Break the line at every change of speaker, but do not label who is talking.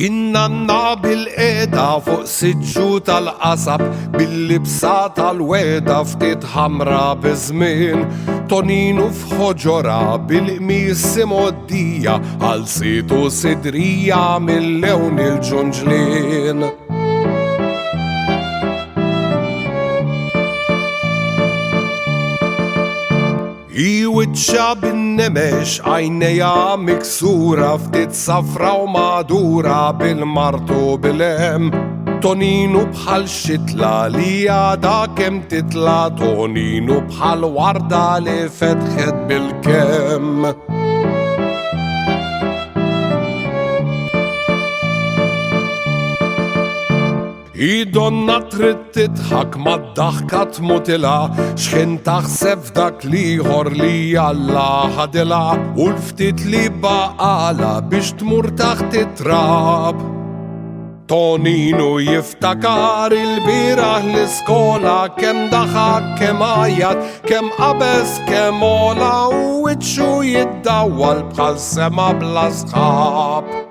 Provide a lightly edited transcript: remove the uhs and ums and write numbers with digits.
Innanna bil-qeda fuq siġġu tal-qasab, bil-libsa tal-weda ftit ħamra bizmin, Toninu f'ħoġora bil-qmis simoddija, għal situ sidrija mill-lewn il-ġunġlin. Iwiċċa bin-nemex għajneja miksura, ftit safra u madura bil-martu bil-hem, Toninu bħal xitla li għada kem titla, Toninu bħal warda li fetħet bil-kem. I-donna trid titħak mad-daħka tmutila, x'kien taħseb f'dak liħor li Alla ħadilha, u l-ftit li baqala biex tmur taħt it-trab. Toninu jiftakar il-biraħ l-iskola, kem daħak, kem għajjat, kem qabeż, kem ola, u wiċċu jiddawwal bħal sema bla sħab.